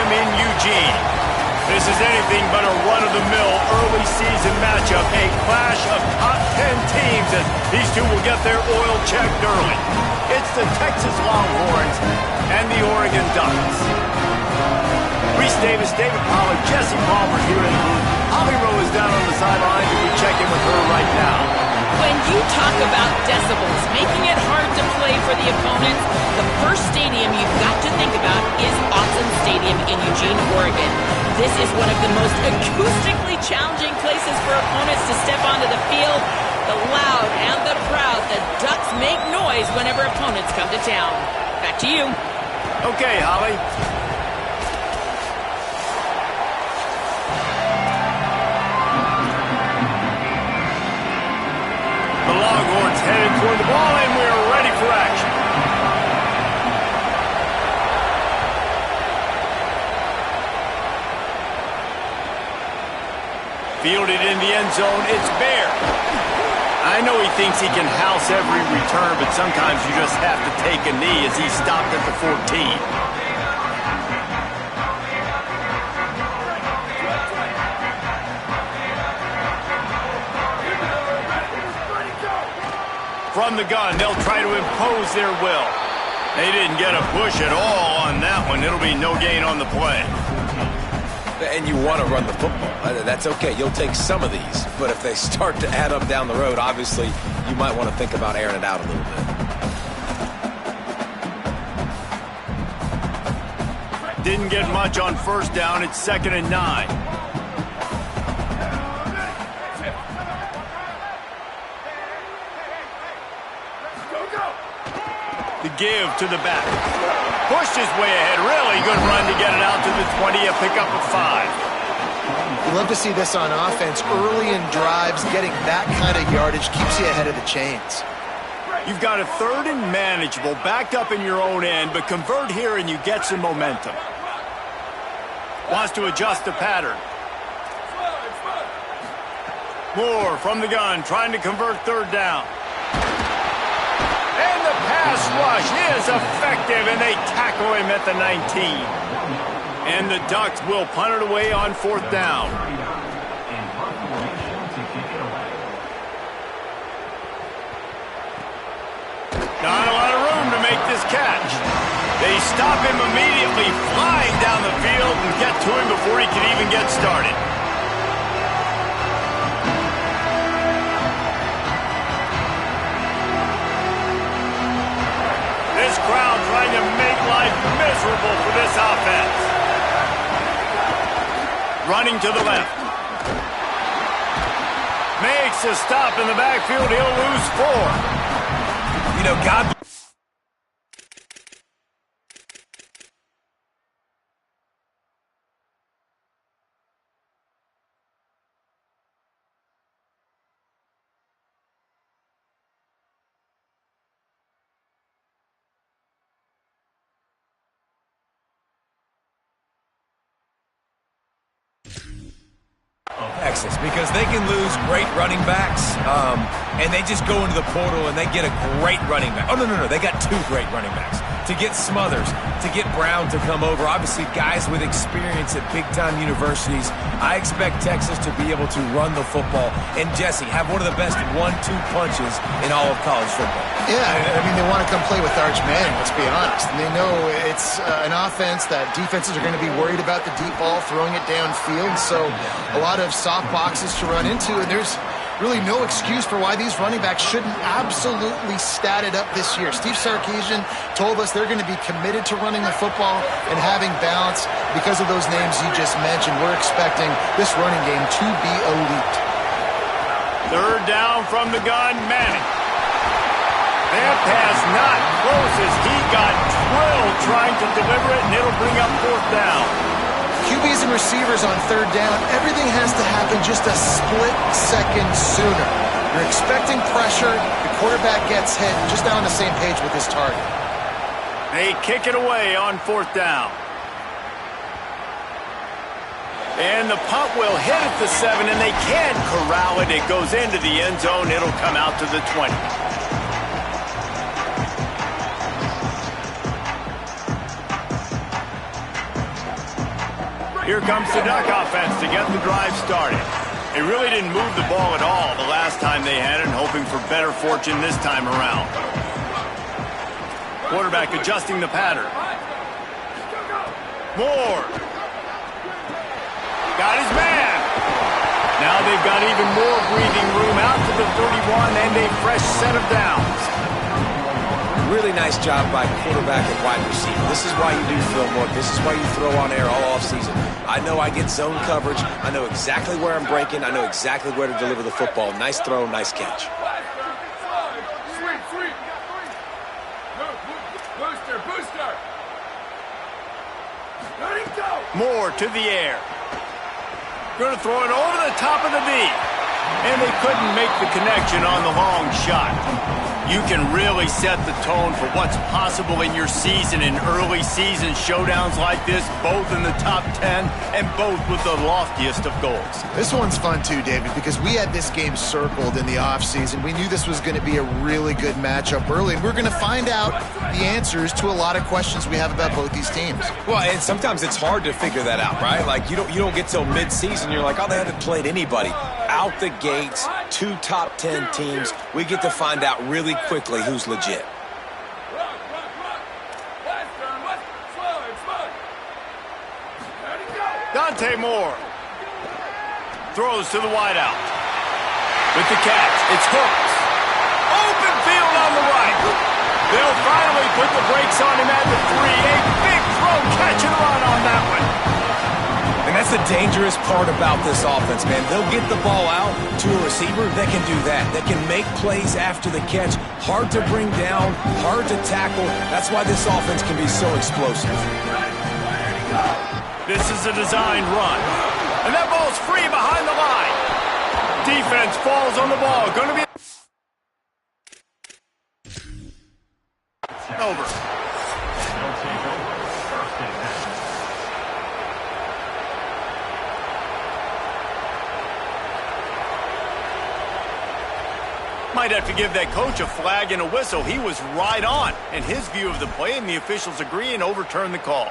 Stadium in Eugene. This is anything but a run-of-the-mill early season matchup, a clash of top 10 teams as these two will get their oil checked early. It's the Texas Longhorns and the Oregon Ducks. Reese Davis, David Pollack, Jesse Palmer here in the booth. Holly Rowe is down on the sideline, and we check in with her right now. When you talk about decibels, making it hard to play for the opponents, the first stadium you've got to think about is Autzen Stadium in Eugene, Oregon. This is one of the most acoustically challenging places for opponents to step onto the field. The loud and the proud, the Ducks make noise whenever opponents come to town. Back to you. Okay, Holly. The Longhorns headed toward the ball, and we're ready for action. Fielded in the end zone, it's Bear. I know he thinks he can house every return, but sometimes you just have to take a knee as he stopped at the 14. From the gun, they'll try to impose their will. They didn't get a push at all on that one. It'll be no gain on the play. And you want to run the football. That's okay. You'll take some of these. But if they start to add up down the road, obviously, you might want to think about airing it out a little bit. Didn't get much on first down. It's 2nd and 9. The give to the back. Pushed his way ahead. Really good run to get it out to the 20. A pickup of 5. You love to see this on offense. Early in drives, getting that kind of yardage keeps you ahead of the chains. You've got a 3rd and manageable, backed up in your own end, but convert here and you get some momentum. Wants to adjust the pattern. Moore from the gun, trying to convert 3rd down. And the pass rush is effective, and they tackle him at the 19. And the Ducks will punt it away on 4th down. Not a lot of room to make this catch. They stop him immediately, flying down the field, and get to him before he can even get started. This crowd trying to make life miserable for this offense. Running to the left. Makes a stop in the backfield. He'll lose 4. You know, God... Texas, because they can lose great running backs, and they just go into the portal and they get a great running back. Oh, no, they got 2 great running backs. To get Smothers, to get Brown to come over, obviously guys with experience at big-time universities. I expect Texas to be able to run the football and, Jesse, have one of the best 1-2 punches in all of college football. Yeah, I mean, they want to come play with Arch Manning, let's be honest. And they know it's an offense that defenses are going to be worried about the deep ball, throwing it downfield. So a lot of soft boxes to run into, and there's really no excuse for why these running backs shouldn't absolutely stat it up this year. Steve Sarkisian told us they're going to be committed to running the football and having balance. Because of those names you just mentioned, we're expecting this running game to be elite. 3rd down from the gun, Manning. That pass not close as he got drilled trying to deliver it, and it'll bring up 4th down. QBs and receivers on 3rd down, everything has to happen just a split second sooner. You're expecting pressure, the quarterback gets hit, just not on the same page with his target. They kick it away on 4th down. And the punt will hit at the 7, and they can't corral it. It goes into the end zone. It'll come out to the 20. Here comes the Duck offense to get the drive started. They really didn't move the ball at all the last time they had it, hoping for better fortune this time around. Quarterback adjusting the pattern. Moore. Got his man. Now they've got even more breathing room out to the 31 and a fresh set of downs. Really nice job by quarterback and wide receiver. This is why you do film work. This is why you throw on air all offseason. I know I get zone coverage. I know exactly where I'm breaking. I know exactly where to deliver the football. Nice throw, nice catch. Booster. Moore to the air. Going to throw it over the top of the V. And they couldn't make the connection on the long shot. You can really set the tone for what's possible in your season in early season showdowns like this, both in the top 10 and both with the loftiest of goals. This one's fun too, David, because we had this game circled in the offseason. We knew this was going to be a really good matchup early, and we're going to find out the answers to a lot of questions we have about both these teams. Well, and sometimes it's hard to figure that out, right? Like, you don't get till mid-season, you're like, oh, they haven't played anybody. Out the gates, 2 top 10 teams. We get to find out really quickly who's legit. Dante Moore throws to the wideout. With the catch, it's Hooks. Open field on the right. They'll finally put the brakes on him at the 3. A big throw, catch and run on that one. And that's the dangerous part about this offense, man. They'll get the ball out to a receiver. They can do that. They can make plays after the catch. Hard to bring down, hard to tackle. That's why this offense can be so explosive. This is a designed run. And that ball's free behind the line. Defense falls on the ball. Going to be over. Might have to give that coach a flag and a whistle. He was right on in his view of the play, and the officials agree and overturn the call.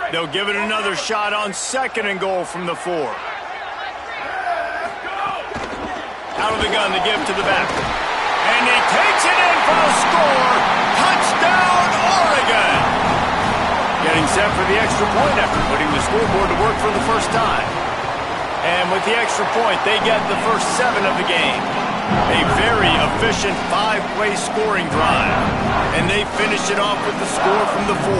They'll give it another shot on 2nd and goal from the 4. Out of the gun to give to the back. And he takes it in for the score. Touchdown, Oregon! Getting set for the extra point after putting the scoreboard to work for the first time. And with the extra point, they get the first 7 of the game. A very efficient 5-play scoring drive. And they finish it off with the score from the 4.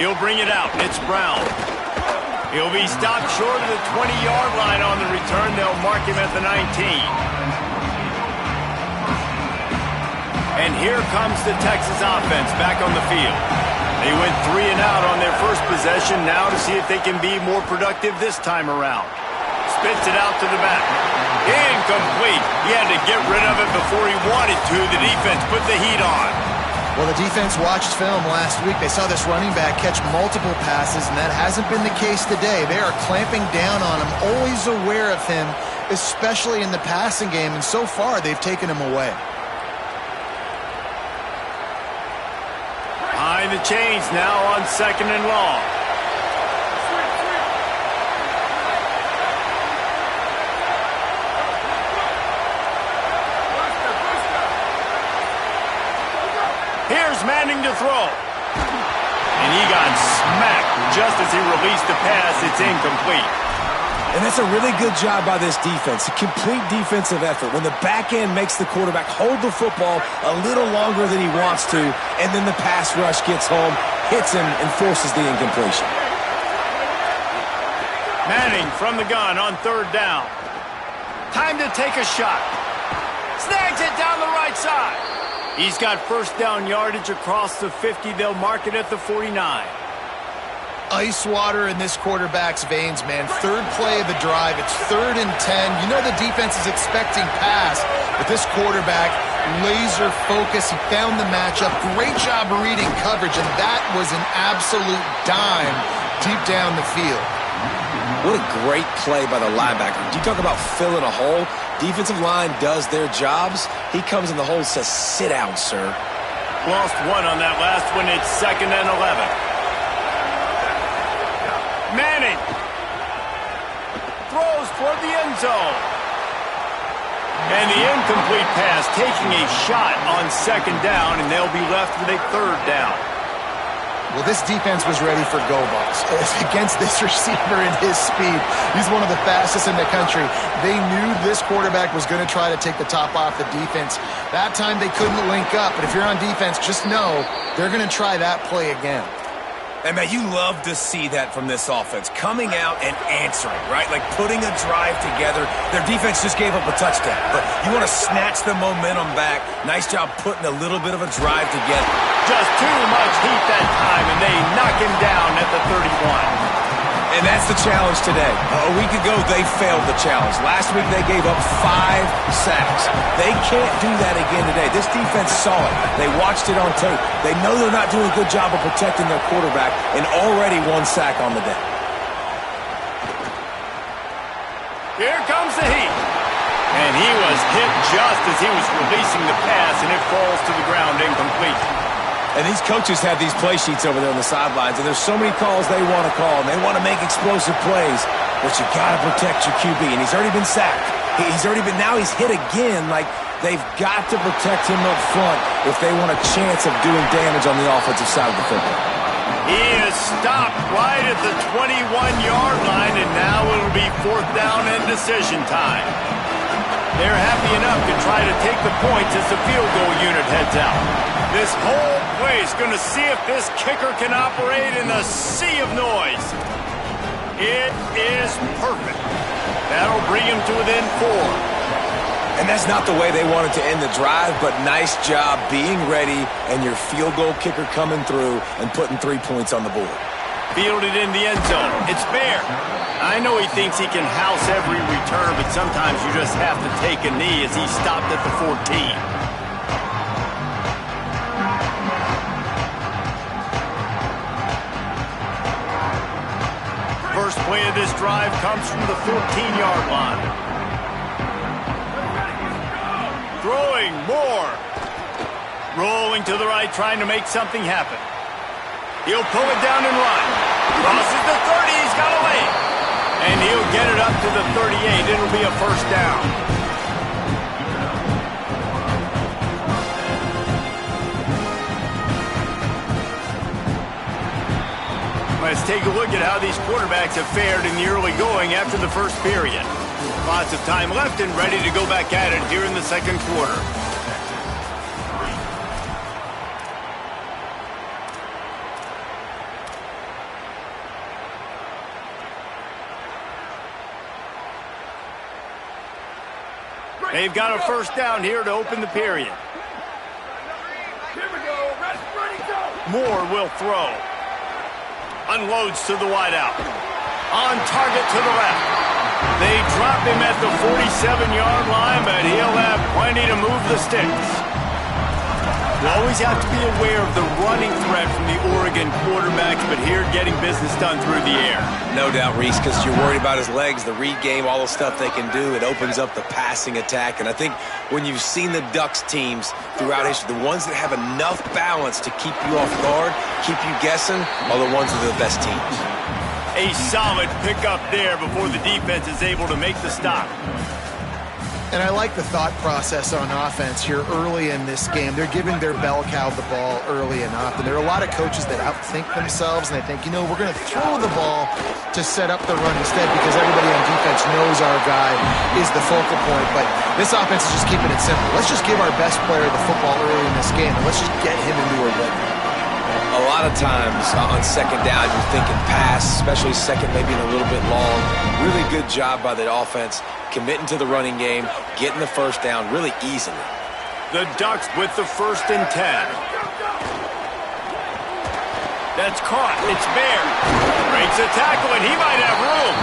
He'll bring it out. It's Brown. He'll be stopped short of the 20-yard line on the return. They'll mark him at the 19. And here comes the Texas offense back on the field. They went 3 and out on their first possession, now to see if they can be more productive this time around. Spits it out to the back. Incomplete. He had to get rid of it before he wanted to. The defense put the heat on. Well, the defense watched film last week. They saw this running back catch multiple passes, and that hasn't been the case today. They are clamping down on him, always aware of him, especially in the passing game, and so far they've taken him away. Behind the chains now on 2nd and long. Here's Manning to throw. And he got smacked just as he released the pass. It's incomplete. And that's a really good job by this defense, a complete defensive effort. When the back end makes the quarterback hold the football a little longer than he wants to, and then the pass rush gets home, hits him, and forces the incompletion. Manning from the gun on 3rd down. Time to take a shot. Snags it down the right side. He's got first down yardage across the 50. They'll mark it at the 49. Ice water in this quarterback's veins, man. 3rd play of the drive. It's 3rd and 10. You know the defense is expecting pass, but this quarterback, laser focus. He found the matchup. Great job reading coverage, and that was an absolute dime deep down the field. What a great play by the linebacker. You talk about filling a hole. defensive line does their jobs, he comes in the hole and says, sit down, sir. Lost one on that last one. It's 2nd and 11. Manning throws toward the end zone. And the incomplete pass taking a shot on 2nd down, and they'll be left with a 3rd down. Well, this defense was ready for go balls against this receiver and his speed. He's one of the fastest in the country. They knew this quarterback was going to try to take the top off the defense. That time they couldn't link up, but if you're on defense, just know they're going to try that play again. And, man, you love to see that from this offense. Coming out and answering, right? Like putting a drive together. Their defense just gave up a touchdown. But you want to snatch the momentum back. Nice job putting a little bit of a drive together. Just too much heat that time, and they knock him down at the 31. And that's the challenge today. A week ago, they failed the challenge. Last week, they gave up 5 sacks. They can't do that again today. This defense saw it. They watched it on tape. They know they're not doing a good job of protecting their quarterback, and already 1 sack on the day. Here comes the heat. And he was hit just as he was releasing the pass, and it falls to the ground incomplete. And these coaches have these play sheets over there on the sidelines, and there's so many calls they want to call, and they want to make explosive plays, but you got to protect your QB, and he's already been sacked. Now he's hit again. Like, they've got to protect him up front if they want a chance of doing damage on the offensive side of the football. He is stopped right at the 21-yard line, and now it'll be 4th down and decision time. They're happy enough to try to take the points as the field goal unit heads out. This whole place going to see if this kicker can operate in the sea of noise. It is perfect. That'll bring him to within 4. And that's not the way they wanted to end the drive, but nice job being ready and your field goal kicker coming through and putting 3 points on the board. Fielded in the end zone. It's Bear. I know he thinks he can house every return, but sometimes you just have to take a knee as he stopped at the 14. First play of this drive comes from the 14-yard line. Throwing Moore. Rolling to the right, trying to make something happen. He'll pull it down and run. Crosses the 30, he's got a lane. And he'll get it up to the 38. It'll be a 1st down. Let's take a look at how these quarterbacks have fared in the early going after the first period. Lots of time left and ready to go back at it here in the 2nd quarter. They've got a 1st down here to open the period. Moore will throw. Unloads to the wideout. On target to the left. They drop him at the 47-yard line, but he'll have plenty to move the sticks. You always have to be aware of the running threat from the Oregon quarterbacks, but here getting business done through the air. No doubt, Reese, because you're worried about his legs, the read game, all the stuff they can do. It opens up the passing attack. And I think when you've seen the Ducks teams throughout history, the ones that have enough balance to keep you off guard, keep you guessing, are the ones that are the best teams. A solid pickup there before the defense is able to make the stop. And I like the thought process on offense here early in this game. They're giving their bell cow the ball early enough. And there are a lot of coaches that outthink themselves, and they think, you know, we're going to throw the ball to set up the run instead because everybody on defense knows our guy is the focal point. But this offense is just keeping it simple. Let's just give our best player the football early in this game, and let's just get him into a rhythm. A lot of times on 2nd down, you're thinking pass, especially 2nd, maybe a little bit long. Really good job by the offense, committing to the running game, getting the 1st down really easily. The Ducks with the 1st and 10. That's caught. It's Bear. Breaks a tackle, and he might have room.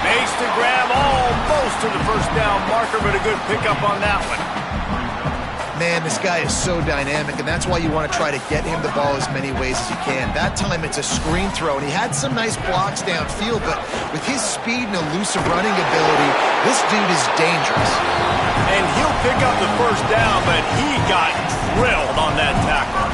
Makes the grab almost to the 1st down marker, but a good pickup on that one. Man, this guy is so dynamic, and that's why you want to try to get him the ball as many ways as you can. That time it's a screen throw, and he had some nice blocks downfield, but with his speed and elusive running ability, this dude is dangerous. And he'll pick up the first down, but he got drilled on that tackle.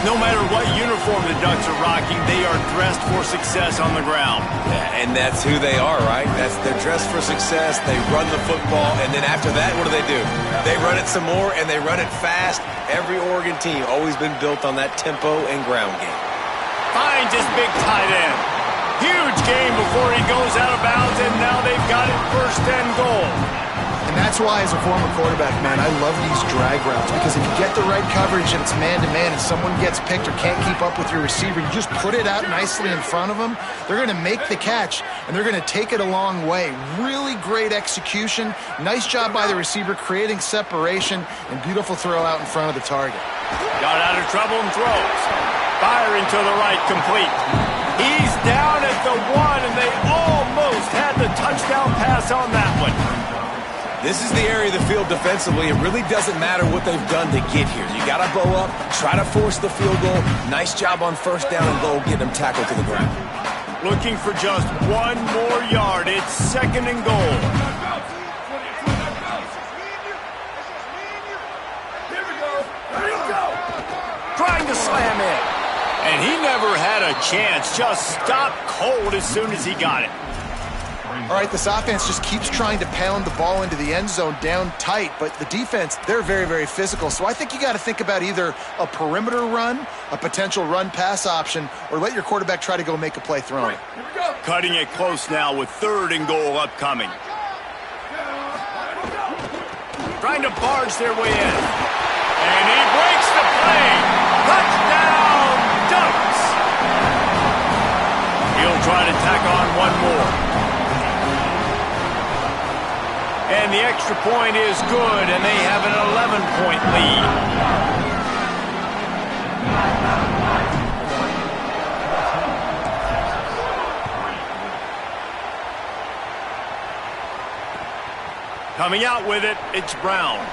No matter what uniform the Ducks are rocking, they are dressed for success on the ground. Yeah, and that's who they are, right? They're dressed for success. They run the football, and then after that, what do? They run it some more, and they run it fast. Every Oregon team always been built on that tempo and ground game. Finds his big tight end. Huge game before he goes out of bounds, and now they've got it first and goal. And that's why, as a former quarterback, man, I love these drag routes, because if you get the right coverage and it's man-to-man and someone gets picked or can't keep up with your receiver, you just put it out nicely in front of them. They're going to make the catch, and they're going to take it a long way. Really great execution. Nice job by the receiver creating separation, and beautiful throw out in front of the target. Got out of trouble and throws. Firing to the right, complete. He's down at the 1, and they almost had the touchdown pass on that one. This is the area of the field defensively. It really doesn't matter what they've done to get here. You got to bow up, try to force the field goal. Nice job on first down and goal, getting them tackled to the ground. Looking for just one more yard. It's second and goal. Trying to slam in. And he never had a chance. Just stopped cold as soon as he got it. All right, this offense just keeps trying to pound the ball into the end zone down tight, but the defense, they're very, very physical. So I think you got to think about either a perimeter run, a potential run-pass option, or let your quarterback try to go make a play throwing. Cutting it close now with third and goal upcoming. Trying to barge their way in. And he breaks the play. Touchdown, Ducks! He'll try to tack on one more. And the extra point is good, and they have an 11-point lead. Coming out with it, it's Brown.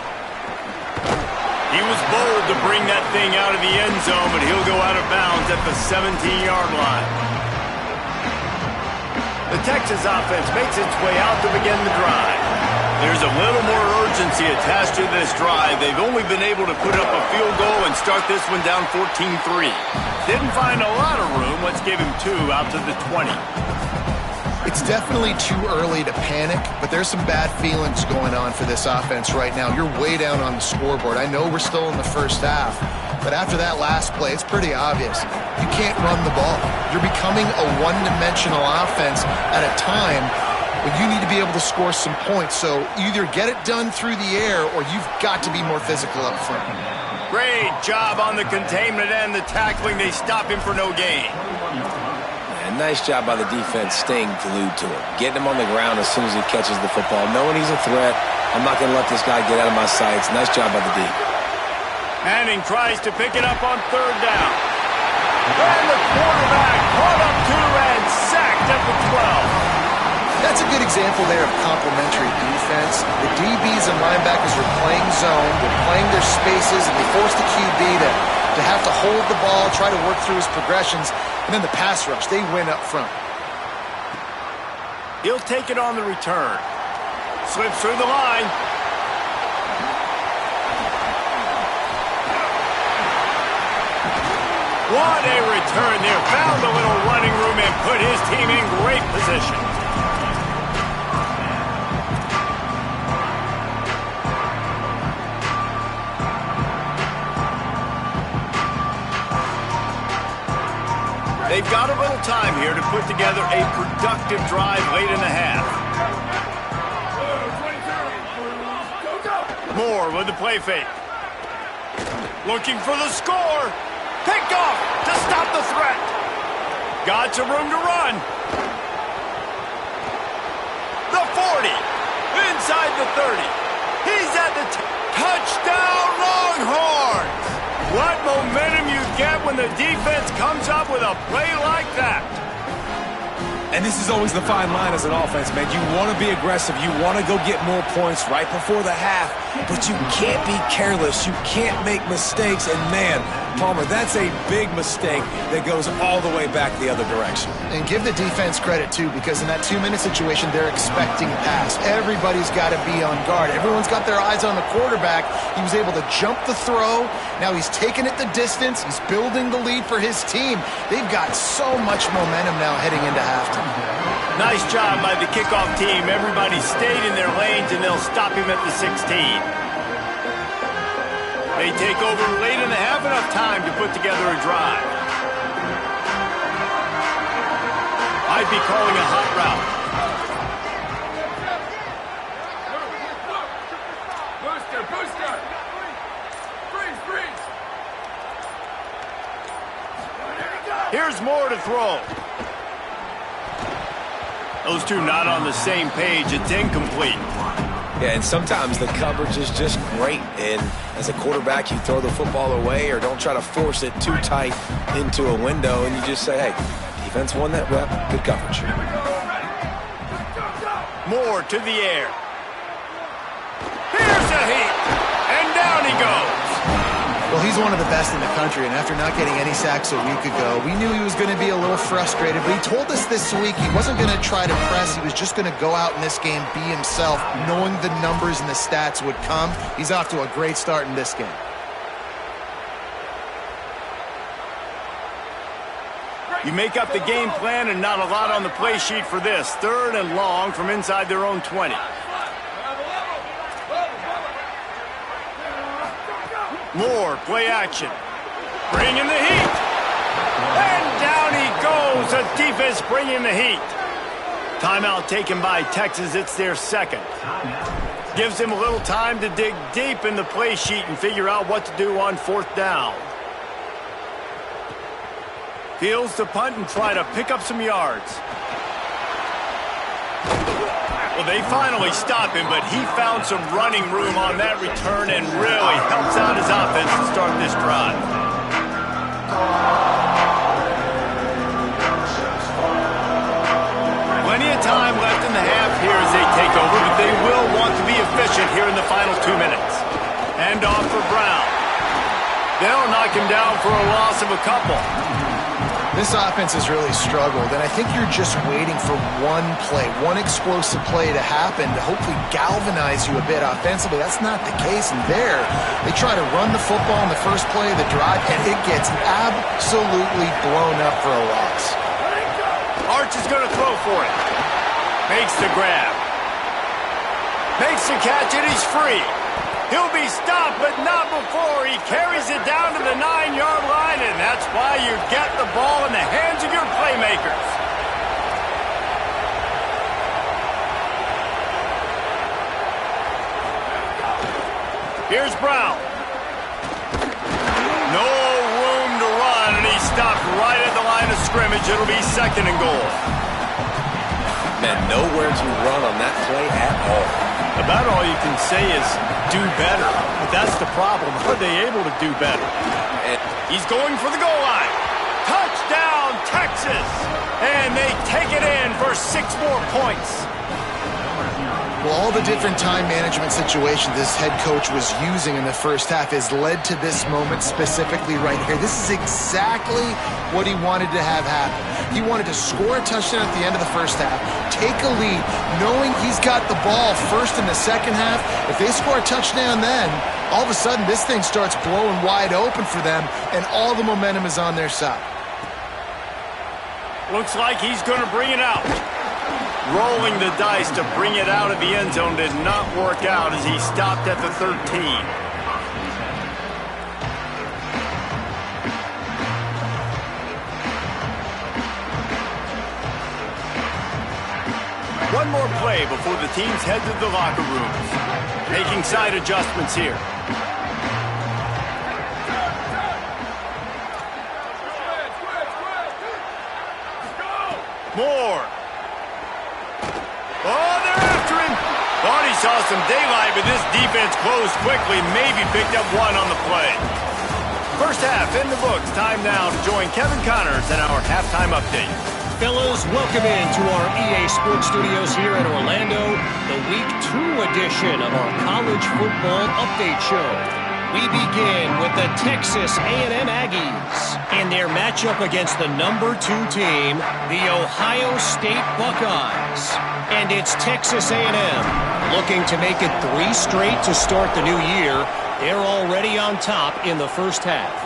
He was bold to bring that thing out of the end zone, but he'll go out of bounds at the 17-yard line. The Texas offense makes its way out to begin the drive. There's a little more urgency attached to this drive. They've only been able to put up a field goal and start this one down 14-3. Didn't find a lot of room. Let's give him 2 out to the 20. It's definitely too early to panic, but there's some bad feelings going on for this offense right now. You're way down on the scoreboard. I know we're still in the first half, but after that last play, it's pretty obvious. You can't run the ball. You're becoming a one-dimensional offense at a time when you need to be able to score some points. So either get it done through the air or you've got to be more physical up front. Great job on the containment and the tackling. They stop him for no gain. And nice job by the defense staying glued to him. Getting him on the ground as soon as he catches the football. Knowing he's a threat, I'm not going to let this guy get out of my sights. Nice job by the D. Manning tries to pick it up on third down. And the quarterback caught up to and sacked at the 12. That's a good example there of complementary defense. The DBs and linebackers are playing zone, they're playing their spaces, and they force the QB to have to hold the ball, try to work through his progressions, and then the pass rush, they win up front. He'll take it on the return. Slips through the line. What a return there. Found a little running room and put his team in great position. They've got a little time here to put together a productive drive late in the half. Moore with the play fake. Looking for the score. Picked off to stop the threat. Got some room to run. The 40. Inside the 30. He's at the touchdown Longhorns. What momentum you get when the defense comes up with a play like that. And this is always the fine line as an offense, man. You want to be aggressive. You want to go get more points right before the half, but you can't be careless. You can't make mistakes. And, man, Palmer, that's a big mistake that goes all the way back the other direction. And give the defense credit, too, because in that 2-minute situation, they're expecting pass. Everybody's got to be on guard. Everyone's got their eyes on the quarterback. He was able to jump the throw. Now he's taking it the distance. He's building the lead for his team. They've got so much momentum now heading into halftime. Nice job by the kickoff team. Everybody stayed in their lanes, and they'll stop him at the 16. They take over late in the half, enough time to put together a drive. I'd be calling a hot route. Booster! Freeze! Here's Moore to throw. Those two not on the same page. It's incomplete. Yeah, and sometimes the coverage is just great. And as a quarterback, you throw the football away or don't try to force it too tight into a window, and you just say, hey, defense won that rep. Good coverage. Moore to the air. Here's a heat. And down he goes. Well, he's one of the best in the country, and after not getting any sacks a week ago, we knew he was going to be a little frustrated, but he told us this week he wasn't going to try to press. He was just going to go out in this game, be himself, knowing the numbers and the stats would come. He's off to a great start in this game. You make up the game plan and not a lot on the play sheet for this. 3rd and long from inside their own 20. Moore, play action. Bringing the heat. And down he goes. The defense bringing the heat. Timeout taken by Texas. It's their 2nd. Gives them a little time to dig deep in the play sheet and figure out what to do on 4th down. Fields to punt and try to pick up some yards. Well, they finally stop him, but he found some running room on that return and really helps out his offense to start this drive. Plenty of time left in the half here as they take over, but they will want to be efficient here in the final 2 minutes. Hand off for Brown. They'll knock him down for a loss of a couple. This offense has really struggled, and I think you're just waiting for one play, one explosive play to happen to hopefully galvanize you a bit offensively. That's not the case, and there, they try to run the football in the first play of the drive, and it gets absolutely blown up for a loss. Arch is going to throw for it. Makes the grab. Makes the catch, and he's free. He'll be stopped, but not before he carries it down to the 9-yard line, and that's why you get the ball in the hands of your playmakers. Here's Brown. No room to run, and he's stopped right at the line of scrimmage. It'll be 2nd and goal. Man, nowhere to run on that play at all. About all you can say is do better. But that's the problem. Are they able to do better? And he's going for the goal line. Touchdown, Texas! And they take it in for 6 more points. Well, all the different time management situations this head coach was using in the first half has led to this moment specifically right here. This is exactly what he wanted to have happen. He wanted to score a touchdown at the end of the first half, take a lead, knowing he's got the ball first in the second half. If they score a touchdown then, all of a sudden this thing starts blowing wide open for them, and all the momentum is on their side. Looks like he's going to bring it out. Rolling the dice to bring it out of the end zone did not work out as he stopped at the 13. One more play before the teams head to the locker rooms. Making side adjustments here. Moore. Oh, they're after him. Thought he saw some daylight, but this defense closed quickly, maybe picked up 1 on the play. First half in the books. Time now to join Kevin Connors in our halftime update. fellas, welcome into our EA Sports Studios here in Orlando, the Week 2 edition of our College Football Update Show. We begin with the Texas A&M Aggies in their matchup against the number 2 team, the Ohio State Buckeyes. And it's Texas A&M looking to make it 3 straight to start the new year. They're already on top in the first half.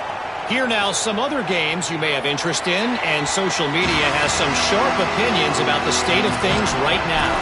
Here now, some other games you may have interest in, and social media has some sharp opinions about the state of things right now.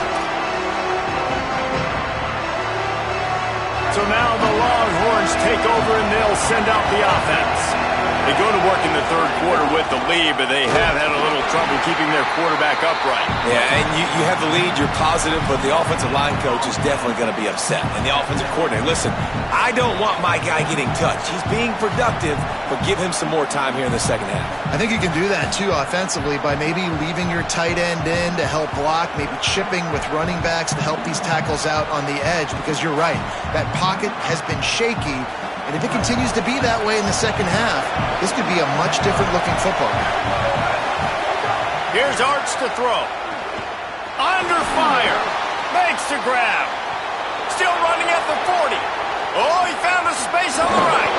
So now the Longhorns take over and they'll send out the offense. They go to work in the third quarter with the lead, but they have had a little trouble keeping their quarterback upright. Yeah, and you have the lead, you're positive, but the offensive line coach is definitely going to be upset. And the offensive coordinator, listen, I don't want my guy getting touched. He's being productive, but give him some more time here in the second half. I think you can do that, too, offensively, by maybe leaving your tight end in to help block, maybe chipping with running backs to help these tackles out on the edge, because you're right, that pocket has been shaky. And if it continues to be that way in the second half, this could be a much different looking football game. Here's Arch to throw. Under fire. Makes the grab. Still running at the 40. Oh, he found a space on the right.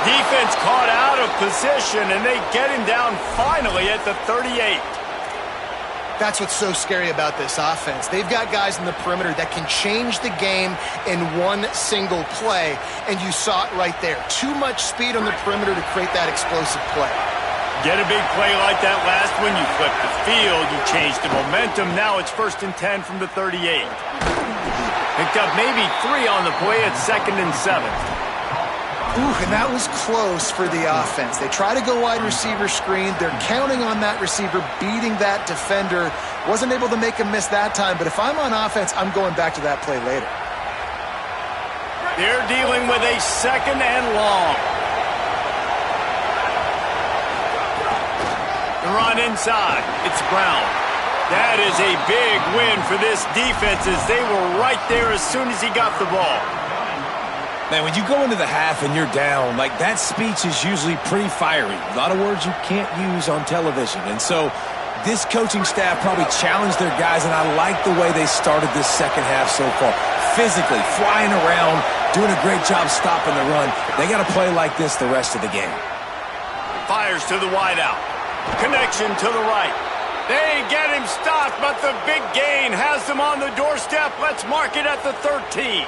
Defense caught out of position, and they get him down finally at the 38. That's what's so scary about this offense. They've got guys in the perimeter that can change the game in one single play, and you saw it right there. Too much speed on the perimeter to create that explosive play. Get a big play like that last one, you flip the field, you change the momentum. Now it's 1st and 10 from the 38. Picked up maybe 3 on the play at 2nd and 7. Ooh, and that was close for the offense. They try to go wide receiver screen. They're counting on that receiver beating that defender. Wasn't able to make him miss that time, but if I'm on offense, I'm going back to that play later. They're dealing with a 2nd and long. The run inside. It's Brown. That is a big win for this defense as they were right there as soon as he got the ball. Man, when you go into the half and you're down, like that speech is usually pretty fiery. A lot of words you can't use on television. And so this coaching staff probably challenged their guys, and I like the way they started this second half so far. Physically, flying around, doing a great job stopping the run. They got to play like this the rest of the game. Fires to the wideout. Connection to the right. They get him stopped, but the big gain has them on the doorstep. Let's mark it at the 13.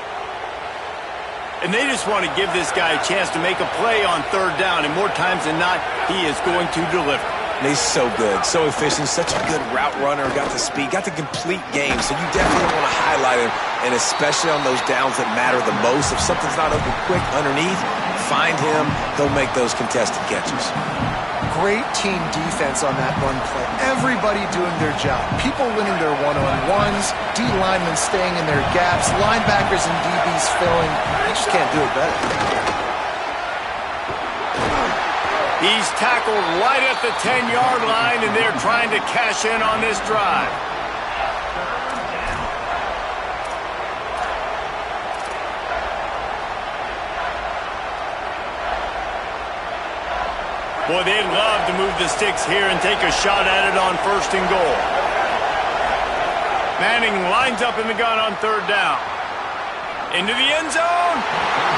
And they just want to give this guy a chance to make a play on 3rd down, and more times than not, he is going to deliver. And he's so good, so efficient, such a good route runner, got the speed, got the complete game, so you definitely want to highlight him, and especially on those downs that matter the most. If something's not open quick underneath, find him, he'll make those contested catches. Great team defense on that run play. Everybody doing their job. People winning their one-on-ones, D linemen staying in their gaps, linebackers and DBs filling. They just can't do it better. He's tackled right at the 10-yard line, and they're trying to cash in on this drive. Boy, they'd love to move the sticks here and take a shot at it on 1st and goal. Manning lines up in the gun on 3rd down. Into the end zone.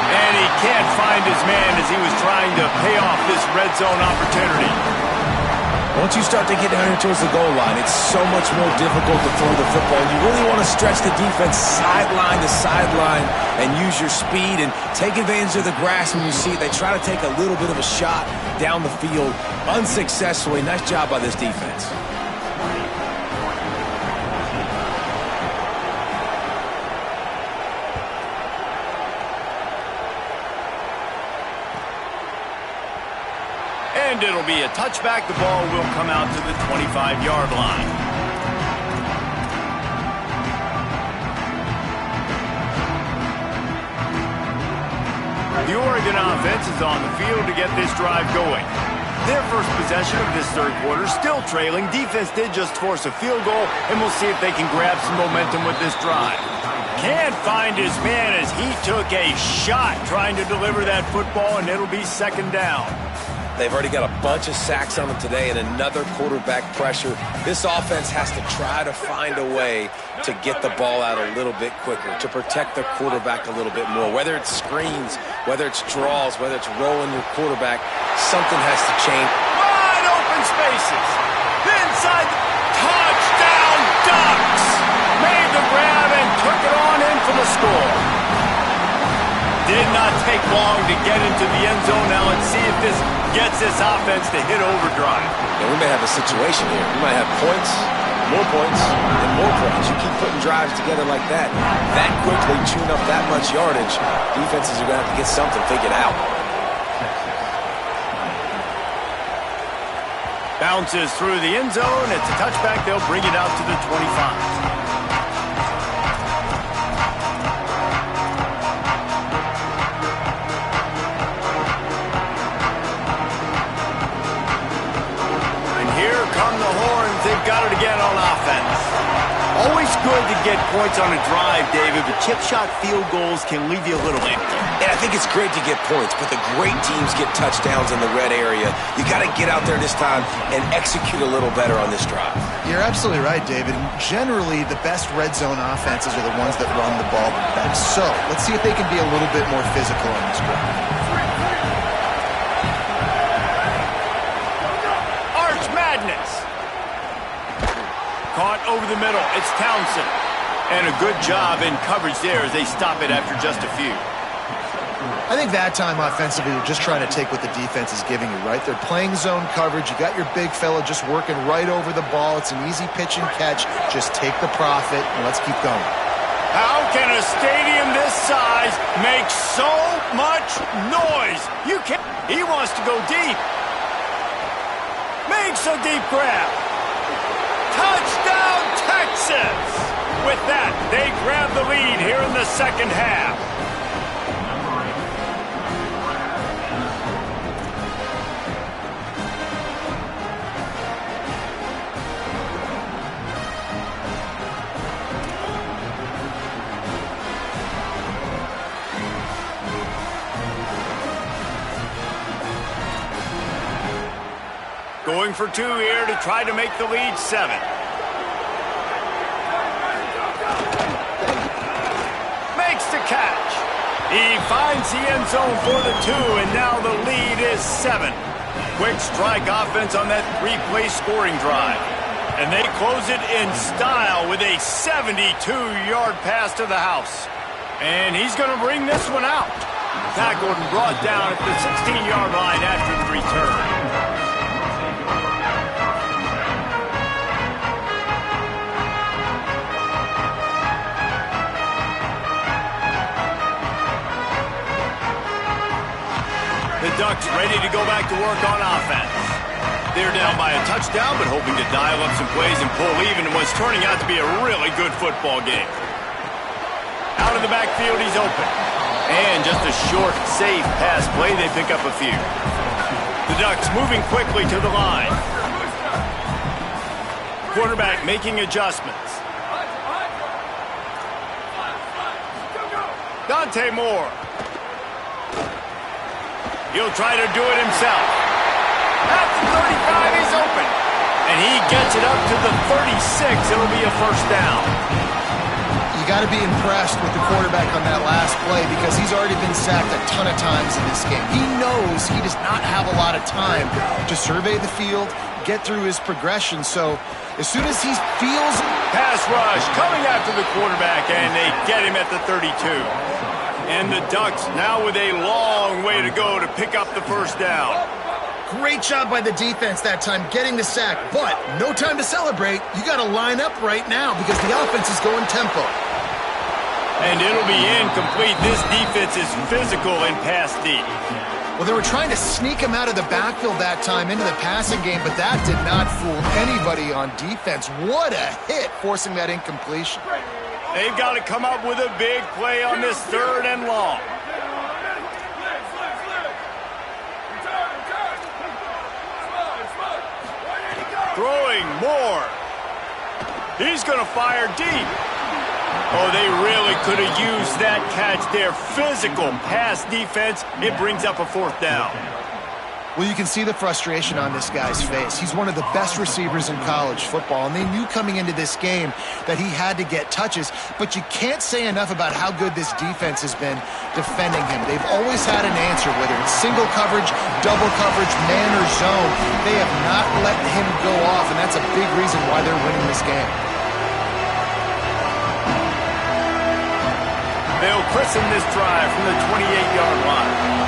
And he can't find his man as he was trying to pay off this red zone opportunity. Once you start to get down here towards the goal line, it's so much more difficult to throw the football. You really want to stretch the defense sideline to sideline and use your speed and take advantage of the grass when you see it. They try to take a little bit of a shot down the field unsuccessfully. Nice job by this defense. And it'll be a touchback. The ball will come out to the 25-yard line. The Oregon offense is on the field to get this drive going. Their first possession of this third quarter, still trailing. Defense did just force a field goal, and we'll see if they can grab some momentum with this drive. Can't find his man as he took a shot trying to deliver that football, and it'll be 2nd down. They've already got a bunch of sacks on them today and another quarterback pressure. This offense has to try to find a way to get the ball out a little bit quicker, to protect their quarterback a little bit more. Whether it's screens, whether it's draws, whether it's rolling your quarterback, something has to change. Wide open spaces. Inside the touchdown Ducks. Made the grab and took it on in for the score. Did not take long to get into the end zone. Now let's see if this gets this offense to hit overdrive. And we may have a situation here. We might have points, and more points. You keep putting drives together like that quickly, tune up that much yardage, defenses are going to have to get something figured out. Bounces through the end zone. It's a touchback. They'll bring it out to the 25. They've got it again on offense. Always good to get points on a drive, David, but chip shot field goals can leave you a little empty. And I think it's great to get points, but the great teams get touchdowns in the red area. You got to get out there this time and execute a little better on this drive. You're absolutely right, David. Generally, the best red zone offenses are the ones that run the ball best. So let's see if they can be a little bit more physical on this drive. Arch Madness. Caught over the middle. It's Townsend. And a good job in coverage there as they stop it after just a few. I think that time offensively, you're just trying to take what the defense is giving you, right? They're playing zone coverage. You got your big fella just working right over the ball. It's an easy pitch and catch. Just take the profit and let's keep going. How can a stadium this size make so much noise? You can't. He wants to go deep. Makes a deep grab. Touchdown, Texas! With that, they grab the lead here in the second half. Going for two here to try to make the lead 7. Makes the catch. He finds the end zone for the 2, and now the lead is 7. Quick strike offense on that 3-play scoring drive. And they close it in style with a 72-yard pass to the house. And he's going to bring this one out. Tackled and brought down at the 16-yard line after the return. The Ducks ready to go back to work on offense. They're down by a touchdown, but hoping to dial up some plays and pull even in what's turning out to be a really good football game. Out of the backfield, he's open. And just a short, safe pass play, they pick up a few. The Ducks moving quickly to the line. Quarterback making adjustments. Dante Moore. He'll try to do it himself. At the 35, he's open. And he gets it up to the 36. It'll be a first down. You got to be impressed with the quarterback on that last play because he's already been sacked a ton of times in this game. He knows he does not have a lot of time to survey the field, get through his progression. So as soon as he feels... Pass rush coming after the quarterback, and they get him at the 32. And the Ducks now with a long way to go to pick up the first down. Great job by the defense that time getting the sack, but no time to celebrate. You got to line up right now because the offense is going tempo. And it'll be incomplete. This defense is physical and pass deep. Well, they were trying to sneak him out of the backfield that time into the passing game, but that did not fool anybody on defense. What a hit, forcing that incompletion. They've got to come up with a big play on this 3rd and long. Throwing more. He's going to fire deep. Oh, they really could have used that catch there. Physical pass defense. It brings up a 4th down. Well, you can see the frustration on this guy's face. He's one of the best receivers in college football, and they knew coming into this game that he had to get touches, but you can't say enough about how good this defense has been defending him. They've always had an answer, whether it's single coverage, double coverage, man or zone. They have not let him go off, and that's a big reason why they're winning this game. They'll christen this drive from the 28-yard line.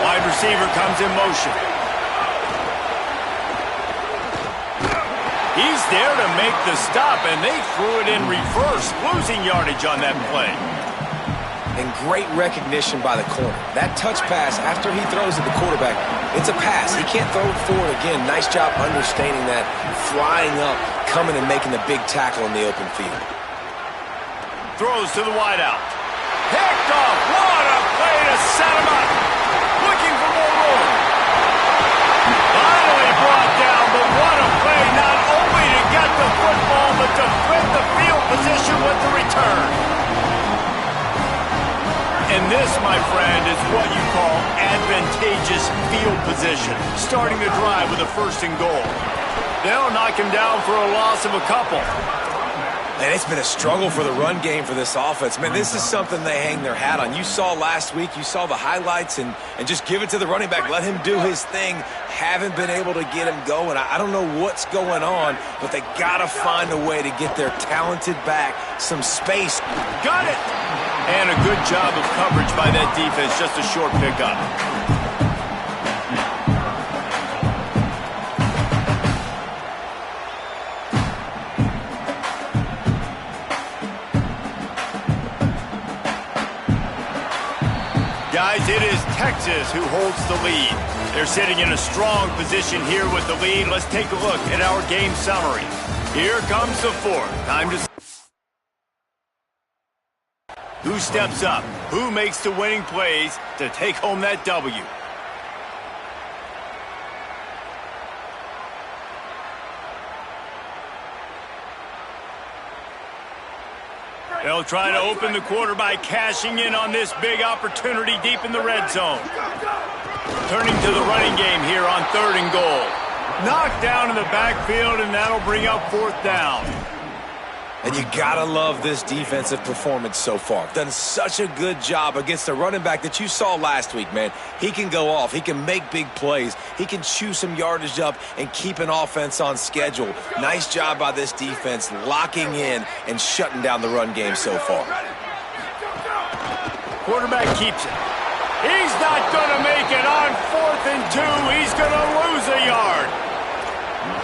Wide receiver comes in motion. He's there to make the stop, and they threw it in reverse, losing yardage on that play. And great recognition by the corner. That touch pass after he throws at the quarterback, it's a pass. He can't throw it forward again. Nice job understanding that, flying up, coming and making the big tackle in the open field. Throws to the wideout. Picked off. What a play to set him up. Looking for more room. Finally brought down, but what a play not only to get the football, but to flip the field position with the return. And this, my friend, is what you call advantageous field position. Starting the drive with a 1st and goal. They'll knock him down for a loss of a couple. And it's been a struggle for the run game for this offense. Man, this is something they hang their hat on. You saw last week, you saw the highlights, and just give it to the running back. Let him do his thing. Haven't been able to get him going. I don't know what's going on, but they got to find a way to get their talented back some space. Got it! And a good job of coverage by that defense. Just a short pickup. Guys, it is Texas who holds the lead. They're sitting in a strong position here with the lead. Let's take a look at our game summary. Here comes the 4th. Time to... Who steps up? Who makes the winning plays to take home that W? They'll try to open the quarter by cashing in on this big opportunity deep in the red zone. Turning to the running game here on 3rd and goal. Knocked down in the backfield, and that'll bring up 4th down. And you gotta love this defensive performance so far. Done such a good job against the running back that you saw last week, man. He can go off. He can make big plays. He can chew some yardage up and keep an offense on schedule. Nice job by this defense locking in and shutting down the run game so far. Quarterback keeps it. He's not gonna make it on 4th and 2. He's gonna lose a yard.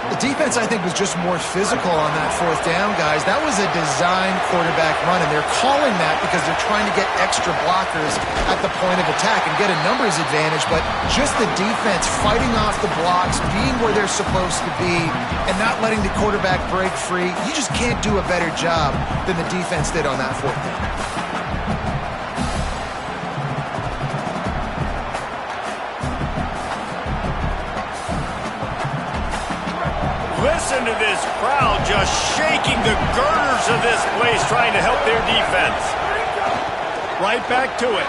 The defense, I think, was just more physical on that 4th down, guys. That was a designed quarterback run, and they're calling that because they're trying to get extra blockers at the point of attack and get a numbers advantage, but just the defense fighting off the blocks, being where they're supposed to be, and not letting the quarterback break free. You just can't do a better job than the defense did on that 4th down. Listen to this crowd just shaking the girders of this place, trying to help their defense. Right back to it.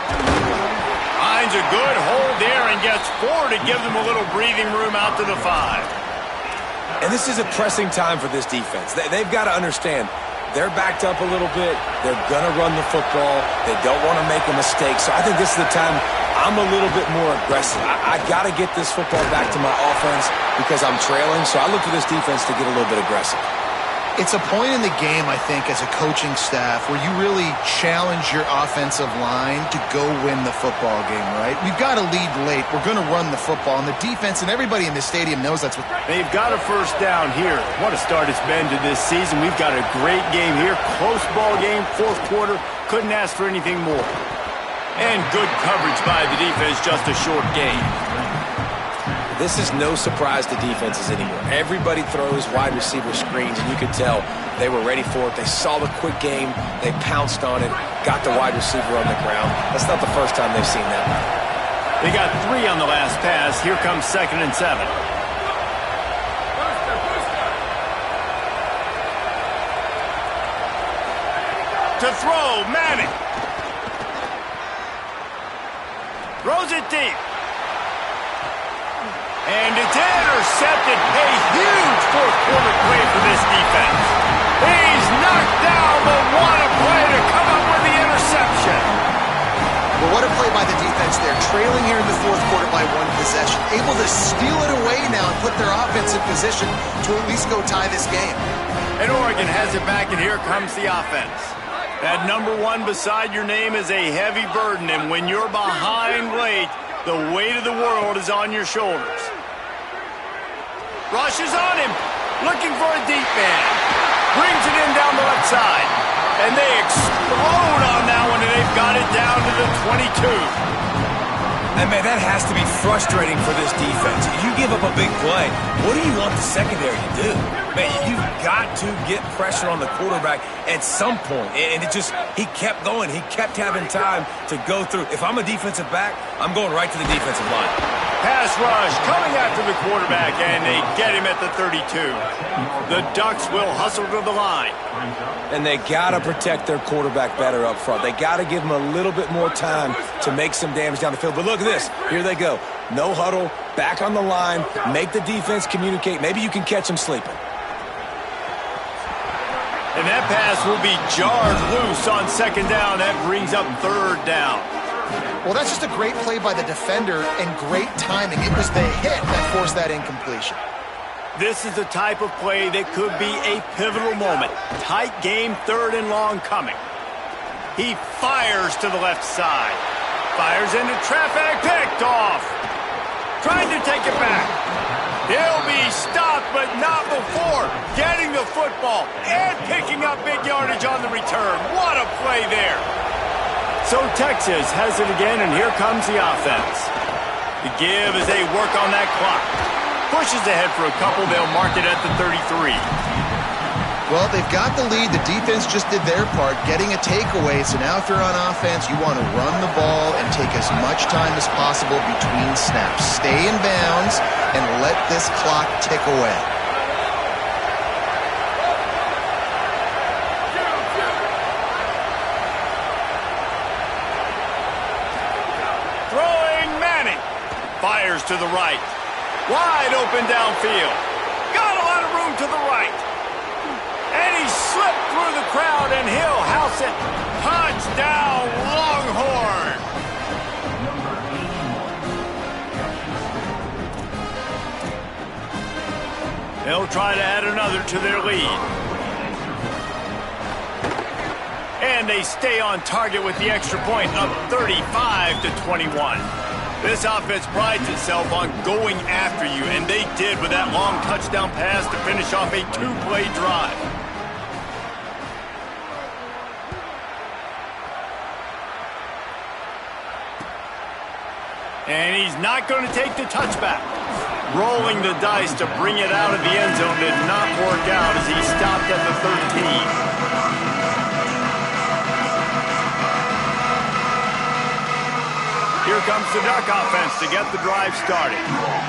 Finds a good hold there and gets 4 to give them a little breathing room out to the 5. And this is a pressing time for this defense. They've got to understand, they're backed up a little bit. They're going to run the football. They don't want to make a mistake. So I think this is the time I'm a little bit more aggressive. I got to get this football back to my offense because I'm trailing. So I look for this defense to get a little bit aggressive. It's a point in the game, I think, as a coaching staff where you really challenge your offensive line to go win the football game, right? We've got to lead late. We're going to run the football, and the defense and everybody in the stadium knows that's what... They've got a 1st down here. What a start it's been to this season. We've got a great game here. Close ball game, 4th quarter. Couldn't ask for anything more. And good coverage by the defense, just a short gain. This is no surprise to defenses anymore. Everybody throws wide receiver screens, and you could tell they were ready for it. They saw the quick game. They pounced on it, got the wide receiver on the ground. That's not the first time they've seen that. They got 3 on the last pass. Here comes 2nd and 7. To throw, Manning. Throws it deep. And it's intercepted. A huge fourth quarter play for this defense. He's knocked down, but what a play to come up with the interception. Well, what a play by the defense there. Trailing here in the fourth quarter by one possession. Able to steal it away now and put their offense in position to at least go tie this game. And Oregon has it back, and here comes the offense. That number 1 beside your name is a heavy burden, and when you're behind late, the weight of the world is on your shoulders. Rush is on him, looking for a deep man. Brings it in down the left side. And they explode on that one, and they've got it down to the 22. And, man, that has to be frustrating for this defense. You give up a big play. What do you want the secondary to do? Man, you've got to get pressure on the quarterback at some point. And he kept going. He kept having time to go through. If I'm a defensive back, I'm going right to the defensive line. Pass rush coming after the quarterback, and they get him at the 32. The Ducks will hustle to the line. And they got to protect their quarterback better up front. They got to give him a little bit more time to make some damage down the field. But look at this. Here they go. No huddle, back on the line, make the defense communicate. Maybe you can catch them sleeping. And that pass will be jarred loose on second down. That brings up third down. Well, that's just a great play by the defender and great timing. It was the hit that forced that incompletion. This is the type of play that could be a pivotal moment. Tight game, third and long coming. He fires to the left side. Fires into traffic, picked off. Trying to take it back. He'll be stopped, but not before getting the football and picking up big yardage on the return. What a play there. So Texas has it again, and here comes the offense. The give as they work on that clock. Pushes ahead for a couple. They'll mark it at the 33. Well, they've got the lead. The defense just did their part, getting a takeaway. So now if you're on offense, you want to run the ball and take as much time as possible between snaps. Stay in bounds and let this clock tick away. Throwing Manning. Fires to the right. Wide open downfield. Got a lot of room to the right. And he slipped through the crowd, and he'll house it. Touchdown, Longhorn. They'll try to add another to their lead. And they stay on target with the extra point, up 35-21. This offense prides itself on going after you, and they did with that long touchdown pass to finish off a two-play drive. And he's not going to take the touchback. Rolling the dice to bring it out of the end zone did not work out as he stopped at the 13. Here comes the Duck offense to get the drive started.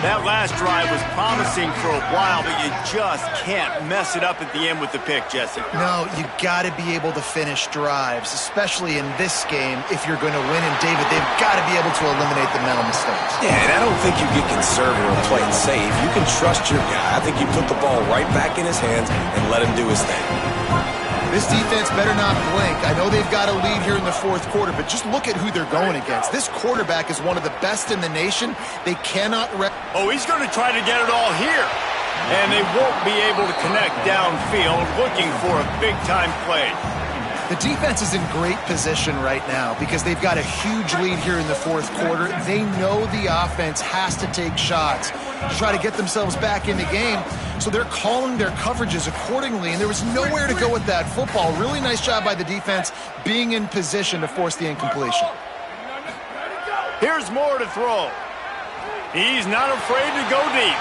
That last drive was promising for a while, but you just can't mess it up at the end with the pick, Jesse. No, you got to be able to finish drives, especially in this game if you're going to win. And, David, they've got to be able to eliminate the mental mistakes. Yeah, and I don't think you get conservative or play it safe. You can trust your guy. I think you put the ball right back in his hands and let him do his thing. This defense better not blink. I know they've got a lead here in the fourth quarter, but just look at who they're going against. This quarterback is one of the best in the nation. They cannot... Oh, he's going to try to get it all here. And they won't be able to connect downfield, looking for a big-time play. The defense is in great position right now because they've got a huge lead here in the fourth quarter. They know the offense has to take shots to try to get themselves back in the game. So they're calling their coverages accordingly, and there was nowhere to go with that football. Really nice job by the defense being in position to force the incompletion. Here's Moore to throw. He's not afraid to go deep.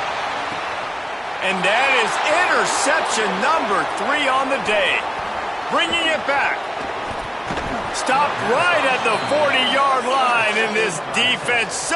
And that is interception number 3 on the day. Bringing it back. Stopped right at the 40-yard line in this defense.